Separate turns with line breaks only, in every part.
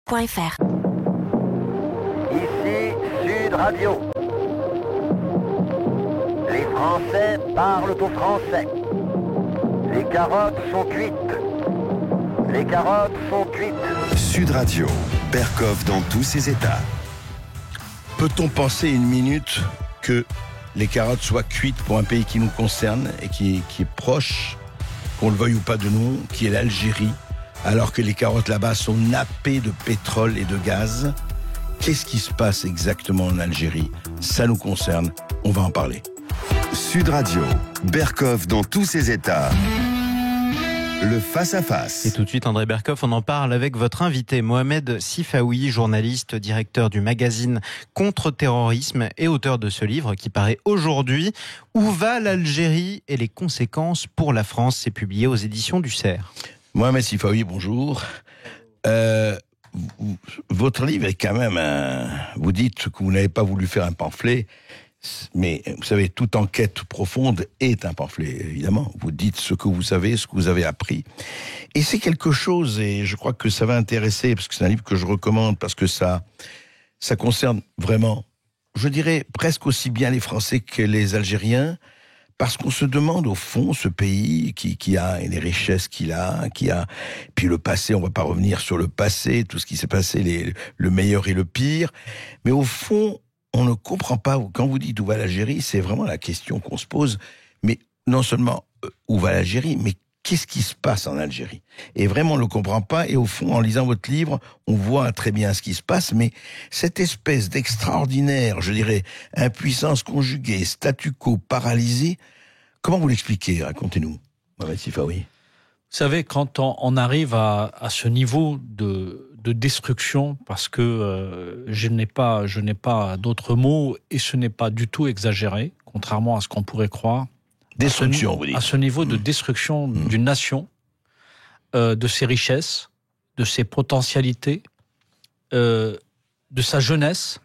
Ici
Sud Radio. Les Français parlent aux Français. Les carottes sont cuites. Les carottes sont cuites.
Sud Radio, Berkoff dans tous ses états.
Peut-on penser une minute que les carottes soient cuites pour un pays qui nous concerne et qui est proche, qu'on le veuille ou pas de nous, qui est l'Algérie, alors que les carottes là-bas sont nappées de pétrole et de gaz? Qu'est-ce qui se passe exactement en Algérie? Ça nous concerne, on va en parler.
Sud Radio, Berkoff dans tous ses états. Le face-à-face.
Et tout de suite, André Berkoff, on en parle avec votre invité, Mohamed Sifaoui, journaliste, directeur du magazine Contre-terrorisme et auteur de ce livre qui paraît aujourd'hui. Où va l'Algérie et les conséquences pour la France? C'est publié aux éditions du Cerf.
Mohamed Sifaoui, bonjour. Votre livre est quand même vous dites que vous n'avez pas voulu faire un pamphlet, mais vous savez, toute enquête profonde est un pamphlet, évidemment. Vous dites ce que vous savez, ce que vous avez appris. Et c'est quelque chose, et je crois que ça va intéresser, parce que c'est un livre que je recommande, parce que ça concerne vraiment, je dirais, presque aussi bien les Français que les Algériens, parce qu'on se demande au fond, ce pays qui a les richesses qu'il a, puis le passé, on va pas revenir sur le passé, tout ce qui s'est passé, le meilleur et le pire, mais au fond, on ne comprend pas, quand vous dites où va l'Algérie, c'est vraiment la question qu'on se pose, mais non seulement où va l'Algérie, mais qu'est-ce qui se passe en Algérie? Et vraiment, on ne le comprend pas, et au fond, en lisant votre livre, on voit très bien ce qui se passe, mais cette espèce d'extraordinaire, je dirais, impuissance conjuguée, statu quo paralysé, comment vous l'expliquez? Racontez-nous, Mohamed Sifaoui.
Vous savez, quand on arrive à ce niveau de destruction, parce que je n'ai pas d'autres mots, et ce n'est pas du tout exagéré, contrairement à ce qu'on pourrait croire.
Destruction, vous dites.
À ce niveau de destruction d'une nation, de ses richesses, de ses potentialités, de sa jeunesse,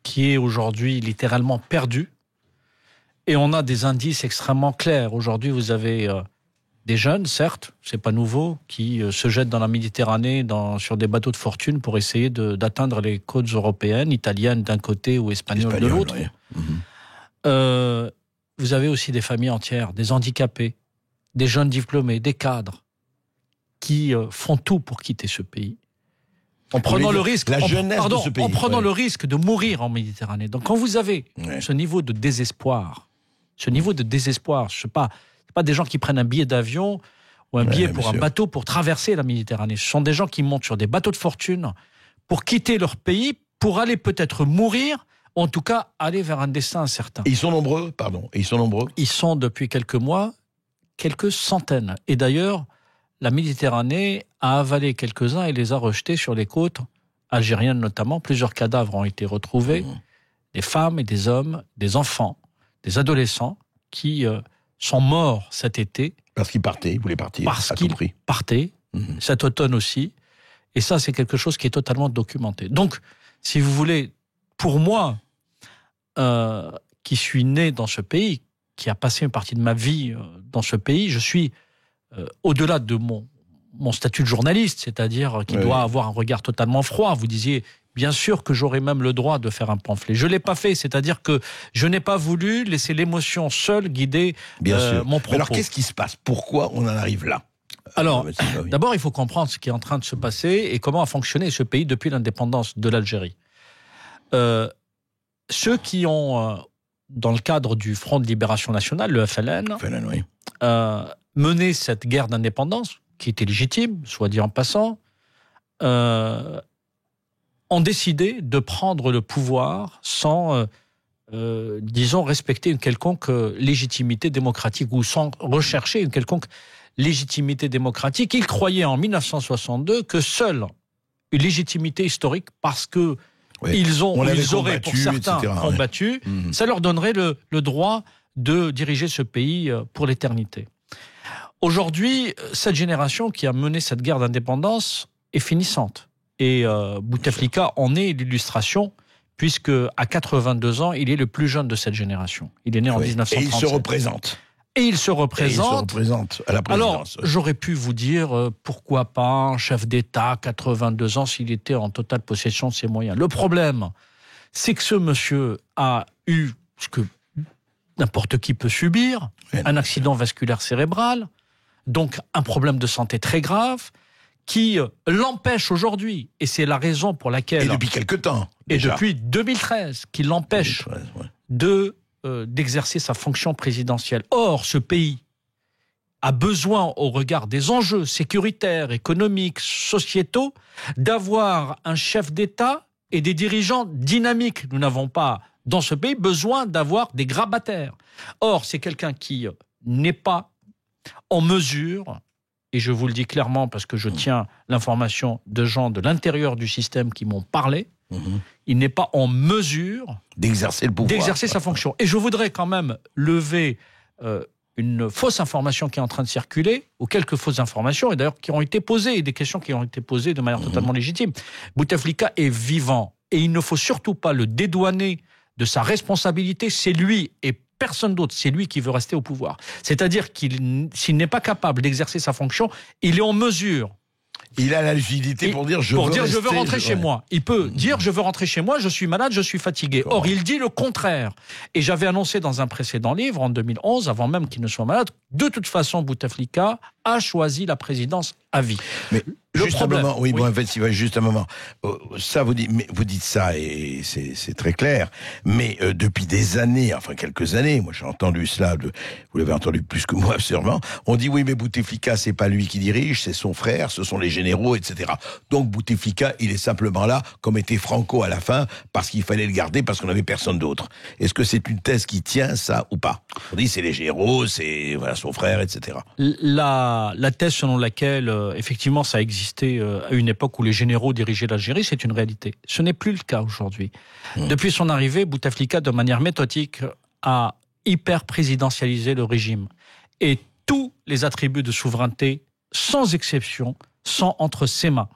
qui est aujourd'hui littéralement perdue. Et on a des indices extrêmement clairs. Aujourd'hui, vous avez des jeunes, certes, c'est pas nouveau, qui se jettent dans la Méditerranée sur des bateaux de fortune pour essayer d'atteindre les côtes européennes, italiennes d'un côté ou espagnoles de l'autre. Oui. Vous avez aussi des familles entières, des handicapés, des jeunes diplômés, des cadres, qui font tout pour quitter ce pays. En prenant le risque, le risque de mourir en Méditerranée. Donc quand vous avez ce niveau de désespoir, c'est pas des gens qui prennent un billet d'avion ou un billet pour un bateau pour traverser la Méditerranée. Ce sont des gens qui montent sur des bateaux de fortune pour quitter leur pays, pour aller peut-être mourir, ou en tout cas aller vers un destin incertain.
Et ils sont nombreux, Ils
sont depuis quelques mois, quelques centaines. Et d'ailleurs, la Méditerranée a avalé quelques-uns et les a rejetés sur les côtes algériennes notamment. Plusieurs cadavres ont été retrouvés, des femmes et des hommes, des enfants, des adolescents qui sont morts cet été.
Parce qu'ils partaient, ils voulaient partir à tout prix.
Partaient, cet automne aussi. Et ça, c'est quelque chose qui est totalement documenté. Donc, si vous voulez, pour moi, qui suis né dans ce pays, qui a passé une partie de ma vie dans ce pays, je suis, au-delà de mon statut de journaliste, c'est-à-dire qui doit avoir un regard totalement froid. Vous disiez, bien sûr que j'aurais même le droit de faire un pamphlet. Je ne l'ai pas fait, c'est-à-dire que je n'ai pas voulu laisser l'émotion seule guider mon propos.
Alors qu'est-ce qui se passe? Pourquoi on en arrive là?
Alors, d'abord, il faut comprendre ce qui est en train de se passer et comment a fonctionné ce pays depuis l'indépendance de l'Algérie. Ceux qui ont, dans le cadre du Front de Libération Nationale, le FLN, mené cette guerre d'indépendance, qui était légitime, soit dit en passant, ont décidé de prendre le pouvoir sans, disons, respecter une quelconque légitimité démocratique ou sans rechercher une quelconque légitimité démocratique. Ils croyaient en 1962 que seule une légitimité historique, parce que ils auraient, pour certains, combattu, ça leur donnerait le droit de diriger ce pays pour l'éternité. Aujourd'hui, cette génération qui a mené cette guerre d'indépendance est finissante. Et Bouteflika en est l'illustration, puisque à 82 ans, il est le plus jeune de cette génération. Il est né en 1937.
Et il se représente.
Et il se représente
à la
Alors,
présidence.
j'aurais pu vous dire, pourquoi pas un chef d'État, 82 ans, s'il était en totale possession de ses moyens. Le problème, c'est que ce monsieur a eu ce que n'importe qui peut subir, un accident vasculaire cérébral, donc un problème de santé très grave, qui l'empêche aujourd'hui, et c'est la raison pour laquelle...
Et depuis quelque temps,
Et
déjà.
depuis 2013, qui l'empêche
2013, ouais.
d'exercer sa fonction présidentielle. Or, ce pays a besoin, au regard des enjeux sécuritaires, économiques, sociétaux, d'avoir un chef d'État et des dirigeants dynamiques. Nous n'avons pas, dans ce pays, besoin d'avoir des grabataires. Or, c'est quelqu'un qui n'est pas en mesure, et je vous le dis clairement parce que je tiens l'information de gens de l'intérieur du système qui m'ont parlé, il n'est pas en mesure
d'exercer le pouvoir.
D'exercer sa fonction. Et je voudrais quand même lever une fausse information qui est en train de circuler, ou quelques fausses informations, et d'ailleurs qui ont été posées, et des questions qui ont été posées de manière totalement légitime. Bouteflika est vivant, et il ne faut surtout pas le dédouaner de sa responsabilité. C'est lui et personne d'autre, c'est lui qui veut rester au pouvoir. C'est-à-dire s'il n'est pas capable d'exercer sa fonction, il est en mesure...
Il a la lucidité pour dire je veux
rentrer chez moi. Il peut dire je veux rentrer chez moi, je suis malade, je suis fatigué. Or, il dit le contraire. Et j'avais annoncé dans un précédent livre, en 2011, avant même qu'il ne soit malade, de toute façon, Bouteflika a choisi la présidence à vie.
Mais
le
juste
problème,
un moment, oui, bon, en fait, il va juste un moment. Ça, vous dites ça, et c'est très clair, mais depuis des années, enfin quelques années, moi j'ai entendu cela, vous l'avez entendu plus que moi, sûrement, on dit oui, mais Bouteflika, c'est pas lui qui dirige, c'est son frère, ce sont les généraux, etc. Donc Bouteflika, il est simplement là, comme était Franco à la fin, parce qu'il fallait le garder, parce qu'on n'avait personne d'autre. Est-ce que c'est une thèse qui tient, ça, ou pas? On dit c'est les généraux, c'est voilà, son frère, etc.
La thèse selon laquelle, effectivement, ça a existé à une époque où les généraux dirigeaient l'Algérie, c'est une réalité. Ce n'est plus le cas aujourd'hui. Depuis son arrivée, Bouteflika, de manière méthodique, a hyper-présidentialisé le régime. Et tous les attributs de souveraineté, sans exception, sont entre ses mains.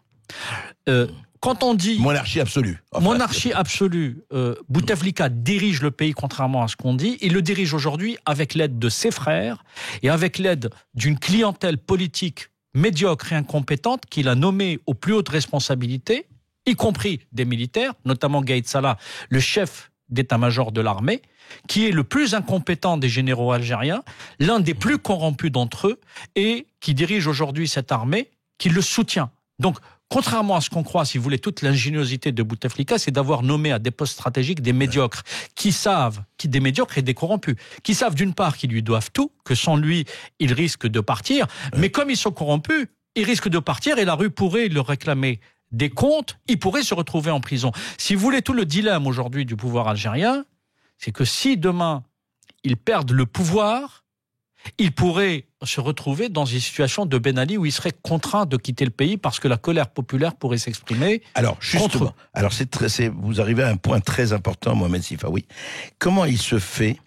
Quand on dit...
Monarchie absolue. Enfin,
monarchie absolue. Bouteflika dirige le pays, contrairement à ce qu'on dit. Il le dirige aujourd'hui avec l'aide de ses frères et avec l'aide d'une clientèle politique médiocre et incompétente qu'il a nommée aux plus hautes responsabilités, y compris des militaires, notamment Gaïd Salah, le chef d'état-major de l'armée, qui est le plus incompétent des généraux algériens, l'un des plus corrompus d'entre eux, et qui dirige aujourd'hui cette armée, qui le soutient. Donc, contrairement à ce qu'on croit, si vous voulez, toute l'ingéniosité de Bouteflika, c'est d'avoir nommé à des postes stratégiques des médiocres, des médiocres et des corrompus, qui savent d'une part qu'ils lui doivent tout, que sans lui, ils risquent de partir, mais comme ils sont corrompus, ils risquent de partir et la rue pourrait leur réclamer des comptes, ils pourraient se retrouver en prison. Si vous voulez, tout le dilemme aujourd'hui du pouvoir algérien, c'est que si demain, ils perdent le pouvoir, ils pourraient se retrouver dans une situation de Ben Ali où ils seraient contraints de quitter le pays parce que la colère populaire pourrait s'exprimer.
Alors, justement, vous arrivez à un point très important, Mohamed Sifawi. Comment il se fait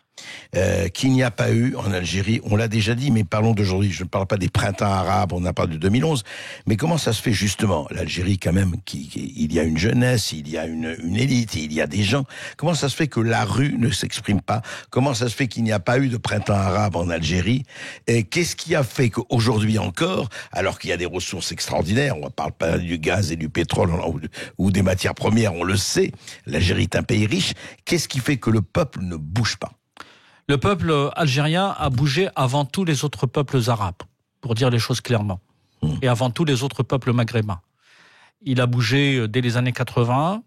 qu'il n'y a pas eu en Algérie, on l'a déjà dit, mais parlons d'aujourd'hui, je ne parle pas des printemps arabes, on n'a pas de 2011, mais comment ça se fait justement, l'Algérie quand même, il y a une jeunesse, il y a une élite, il y a des gens, comment ça se fait que la rue ne s'exprime pas, comment ça se fait qu'il n'y a pas eu de printemps arabe en Algérie, et qu'est-ce qui a fait qu'aujourd'hui encore, alors qu'il y a des ressources extraordinaires, on ne parle pas du gaz et du pétrole ou des matières premières, on le sait, l'Algérie est un pays riche, qu'est-ce qui fait que le peuple ne bouge pas ?
Le peuple algérien a bougé avant tous les autres peuples arabes, pour dire les choses clairement, et avant tous les autres peuples maghrébins. Il a bougé dès les années 80,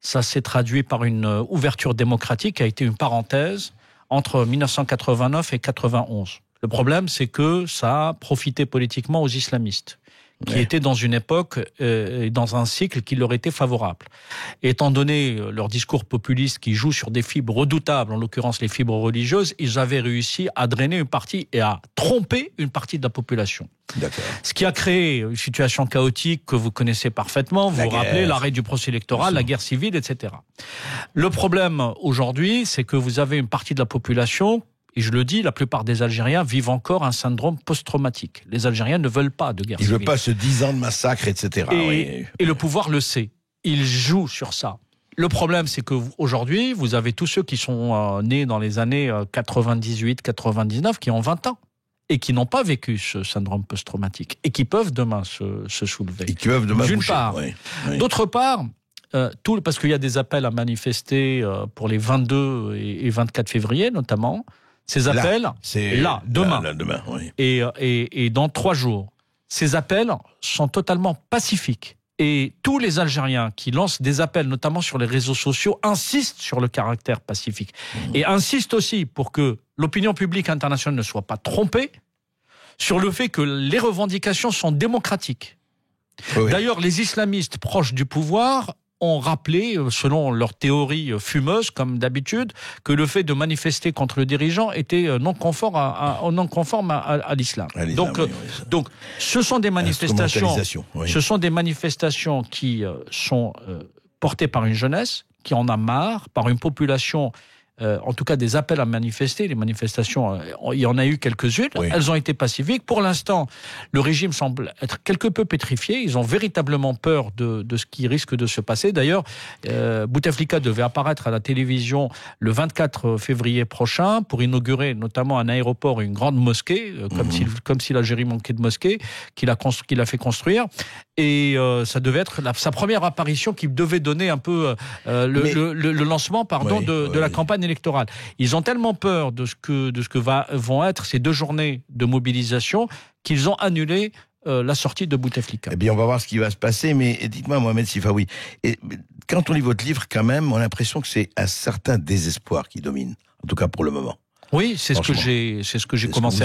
ça s'est traduit par une ouverture démocratique qui a été une parenthèse entre 1989 et 91. Le problème, c'est que ça a profité politiquement aux islamistes, qui étaient dans une époque et dans un cycle qui leur était favorable. Et étant donné leur discours populiste qui joue sur des fibres redoutables, en l'occurrence les fibres religieuses, ils avaient réussi à drainer une partie et à tromper une partie de la population.
D'accord.
Ce qui a créé une situation chaotique que vous connaissez parfaitement, vous vous rappelez, l'arrêt du procès électoral, la guerre civile, etc. Le problème aujourd'hui, c'est que vous avez une partie de la population, et je le dis, la plupart des Algériens vivent encore un syndrome post-traumatique. Les Algériens ne veulent pas de guerre civile.
Ils ne veulent pas ce 10 ans de massacre, etc.
Et le pouvoir le sait. Il joue sur ça. Le problème, c'est qu'aujourd'hui, vous avez tous ceux qui sont nés dans les années 98, 99, qui ont 20 ans et qui n'ont pas vécu ce syndrome post-traumatique et qui peuvent demain se soulever.
Et qui peuvent demain
D'une
bouger.
part.
Oui.
D'autre part, parce qu'il y a des appels à manifester pour les 22 et 24 février notamment, ces appels, demain,
oui.
et dans 3 jours, ces appels sont totalement pacifiques. Et tous les Algériens qui lancent des appels, notamment sur les réseaux sociaux, insistent sur le caractère pacifique. Et insistent aussi pour que l'opinion publique internationale ne soit pas trompée sur le fait que les revendications sont démocratiques.
Oui.
D'ailleurs, les islamistes proches du pouvoir ont rappelé, selon leur théorie fumeuse, comme d'habitude, que le fait de manifester contre le dirigeant était non conforme à l'islam. Donc, ce sont des manifestations, ce sont des manifestations qui sont portées par une jeunesse qui en a marre, par une population. En tout cas, des appels à manifester. Les manifestations, il y en a eu quelques-unes. Oui. Elles ont été pacifiques. Pour l'instant, le régime semble être quelque peu pétrifié. Ils ont véritablement peur de ce qui risque de se passer. D'ailleurs, Bouteflika devait apparaître à la télévision le 24 février prochain pour inaugurer notamment un aéroport et une grande mosquée, comme si l'Algérie manquait de mosquées, qu'il a fait construire. Et ça devait être sa première apparition qui devait donner un peu le lancement de la campagne électorale. Ils ont tellement peur de ce que vont être ces 2 journées de mobilisation qu'ils ont annulé la sortie de Bouteflika.
Eh bien, on va voir ce qui va se passer, mais dites-moi, Mohamed Sifaoui, quand on lit votre livre, quand même, on a l'impression que c'est un certain désespoir qui domine, en tout cas pour le moment.
Oui, c'est ce que j'ai commencé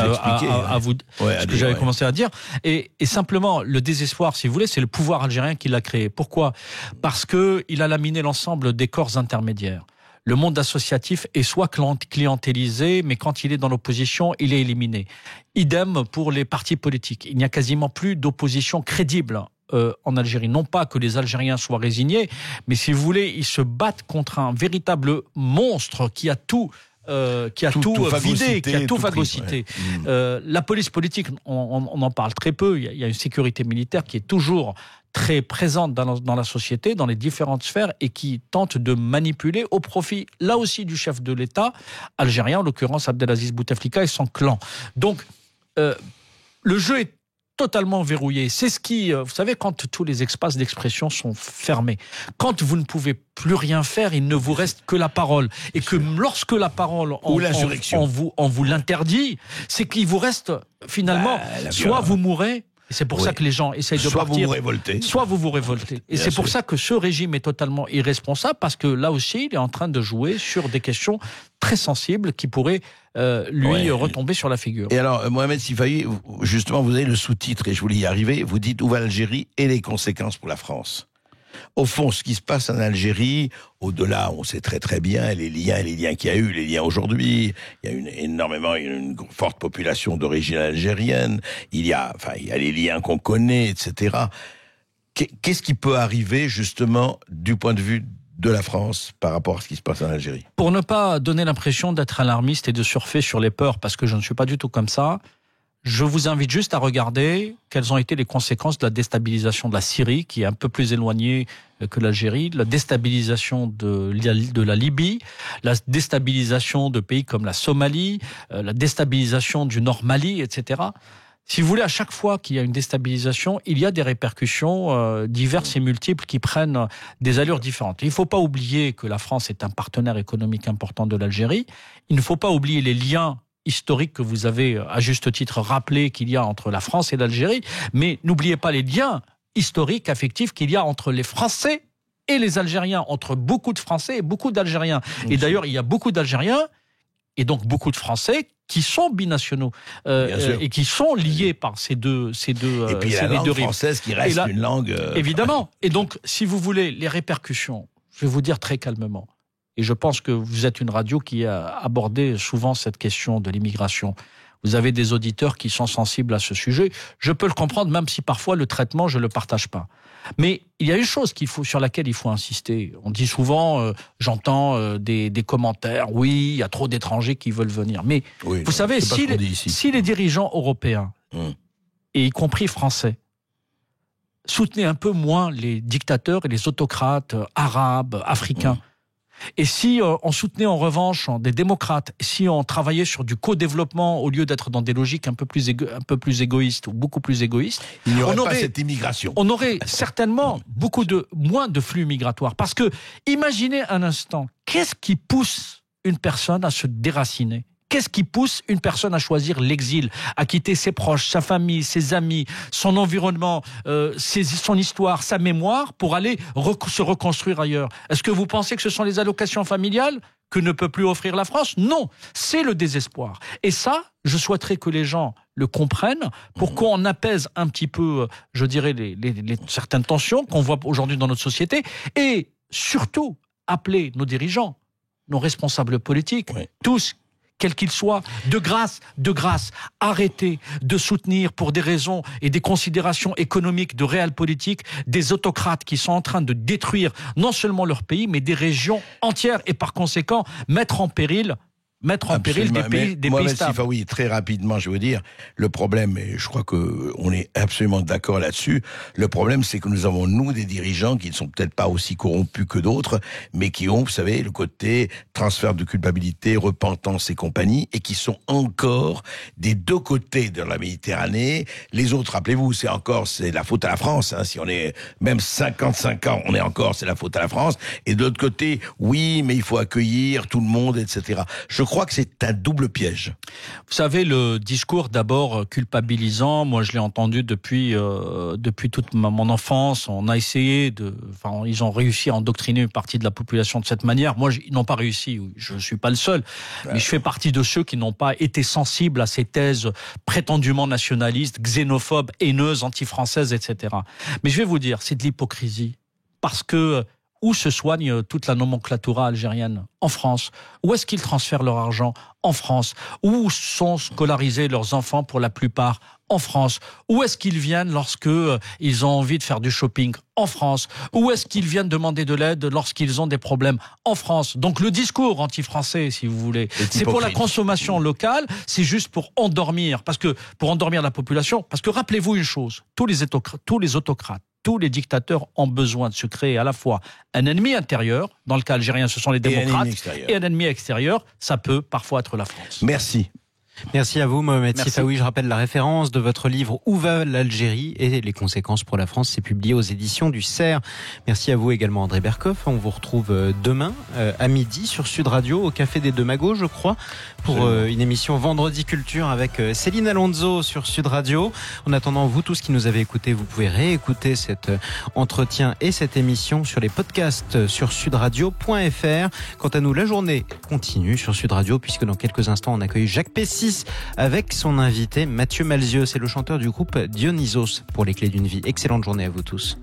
j'avais commencé à dire. Et simplement, le désespoir, si vous voulez, c'est le pouvoir algérien qui l'a créé. Pourquoi ? Parce que il a laminé l'ensemble des corps intermédiaires. Le monde associatif est soit clientélisé, mais quand il est dans l'opposition, il est éliminé. Idem pour les partis politiques. Il n'y a quasiment plus d'opposition crédible en Algérie. Non pas que les Algériens soient résignés, mais si vous voulez, ils se battent contre un véritable monstre qui a tout vidé, qui a tout phagocyté. La police politique, on en parle très peu. Il y a une sécurité militaire qui est toujours très présente dans la société, dans les différentes sphères, et qui tente de manipuler au profit, là aussi, du chef de l'État algérien, en l'occurrence Abdelaziz Bouteflika et son clan. Donc, le jeu est totalement verrouillé. C'est ce qui, vous savez, quand tous les espaces d'expression sont fermés, quand vous ne pouvez plus rien faire, il ne vous reste que la parole. Et que lorsque la parole on vous l'interdit, c'est qu'il vous reste finalement, soit vous mourrez. Et c'est pour ça que les gens essayent de partir. Soit vous vous révoltez. Et c'est pour ça que ce régime est totalement irresponsable, parce que là aussi, il est en train de jouer sur des questions très sensibles qui pourraient retomber sur la figure.
Et alors, Mohamed Sifaoui, justement, vous avez le sous-titre, et je voulais y arriver, vous dites « Où va l'Algérie et les conséquences pour la France ?» Au fond, ce qui se passe en Algérie, au-delà, on sait très très bien les liens qu'il y a eu, les liens aujourd'hui. Il y a une forte population d'origine algérienne. Il y a les liens qu'on connaît, etc. Qu'est-ce qui peut arriver justement du point de vue de la France par rapport à ce qui se passe en Algérie ?
Pour ne pas donner l'impression d'être alarmiste et de surfer sur les peurs, parce que je ne suis pas du tout comme ça, je vous invite juste à regarder quelles ont été les conséquences de la déstabilisation de la Syrie, qui est un peu plus éloignée que l'Algérie, la déstabilisation de la Libye, la déstabilisation de pays comme la Somalie, la déstabilisation du Nord Mali, etc. Si vous voulez, à chaque fois qu'il y a une déstabilisation, il y a des répercussions diverses et multiples qui prennent des allures différentes. Il ne faut pas oublier que la France est un partenaire économique important de l'Algérie. Il ne faut pas oublier les liens historique que vous avez à juste titre rappelé qu'il y a entre la France et l'Algérie, mais n'oubliez pas les liens historiques, affectifs qu'il y a entre les Français et les Algériens, entre beaucoup de Français et beaucoup d'Algériens. Et d'ailleurs, il y a beaucoup d'Algériens et donc beaucoup de Français qui sont binationaux et qui sont liés par ces deux
et puis la langue française qui reste une langue...
Évidemment. Et donc, si vous voulez, les répercussions, je vais vous dire très calmement, et je pense que vous êtes une radio qui a abordé souvent cette question de l'immigration. Vous avez des auditeurs qui sont sensibles à ce sujet. Je peux le comprendre, même si parfois le traitement, je ne le partage pas. Mais il y a une chose sur laquelle il faut insister. On dit souvent, j'entends des commentaires, oui, il y a trop d'étrangers qui veulent venir. Mais vous savez, si les dirigeants européens, et y compris français, soutenez un peu moins les dictateurs et les autocrates arabes, africains. Et si on soutenait en revanche des démocrates, si on travaillait sur du co-développement au lieu d'être dans des logiques un peu plus égoïstes ou beaucoup plus égoïstes,
il n'y aurait pas cette immigration.
On aurait certainement moins de flux migratoires. Parce que imaginez un instant, qu'est-ce qui pousse une personne à se déraciner ? Qu'est-ce qui pousse une personne à choisir l'exil, à quitter ses proches, sa famille, ses amis, son environnement, son histoire, sa mémoire, pour aller se reconstruire ailleurs ? Est-ce que vous pensez que ce sont les allocations familiales que ne peut plus offrir la France ? Non, c'est le désespoir. Et ça, je souhaiterais que les gens le comprennent pour qu'on apaise un petit peu, je dirais, certaines tensions qu'on voit aujourd'hui dans notre société, et surtout appeler nos dirigeants, nos responsables politiques, tous, quel qu'il soit, de grâce, arrêtez de soutenir pour des raisons et des considérations économiques de réel politique des autocrates qui sont en train de détruire non seulement leur pays, mais des régions entières et par conséquent mettre en péril des pays stables.
Oui, très rapidement, je veux dire, le problème, et je crois qu'on est absolument d'accord là-dessus, le problème, c'est que nous avons, nous, des dirigeants qui ne sont peut-être pas aussi corrompus que d'autres, mais qui ont, vous savez, le côté transfert de culpabilité, repentance et compagnie, et qui sont encore des deux côtés de la Méditerranée. Les autres, rappelez-vous, c'est la faute à la France, hein, si on est même 55 ans, c'est la faute à la France. Et de l'autre côté, oui, mais il faut accueillir tout le monde, etc. Je crois que c'est un double piège.
Vous savez, le discours d'abord culpabilisant, moi je l'ai entendu depuis toute mon enfance. On a essayé ils ont réussi à endoctriner une partie de la population de cette manière. Moi, ils n'ont pas réussi. Je ne suis pas le seul, mais je fais partie de ceux qui n'ont pas été sensibles à ces thèses prétendument nationalistes, xénophobes, haineuses, anti-françaises, etc. Mais je vais vous dire, c'est de l'hypocrisie, parce que où se soigne toute la nomenclatura algérienne ? En France. Où est-ce qu'ils transfèrent leur argent ? En France. Où sont scolarisés leurs enfants pour la plupart ? En France. Où est-ce qu'ils viennent lorsque ils ont envie de faire du shopping ? En France. Où est-ce qu'ils viennent demander de l'aide lorsqu'ils ont des problèmes ? En France. Donc le discours anti-français, si vous voulez, c'est pour la consommation locale, c'est juste pour endormir la population. Parce que rappelez-vous une chose, tous les autocrates, tous les dictateurs ont besoin de se créer à la fois un ennemi intérieur, dans le cas algérien ce sont les démocrates, et un ennemi extérieur, ça peut parfois être la France.
Merci.
Merci à vous, Mohamed Sifaoui. Je rappelle la référence de votre livre « Où va l'Algérie ?» et les conséquences pour la France. C'est publié aux éditions du CERF. Merci à vous également, André Berkoff. On vous retrouve demain à midi sur Sud Radio, au Café des Deux Magots, je crois, pour une émission Vendredi Culture avec Céline Alonso sur Sud Radio. En attendant, vous tous qui nous avez écoutés, vous pouvez réécouter cet entretien et cette émission sur les podcasts sur sudradio.fr. Quant à nous, la journée continue sur Sud Radio, puisque dans quelques instants, on accueille Jacques Pessis avec son invité Mathieu Malzieu. C'est le chanteur du groupe Dionysos pour les clés d'une vie. Excellente journée à vous tous.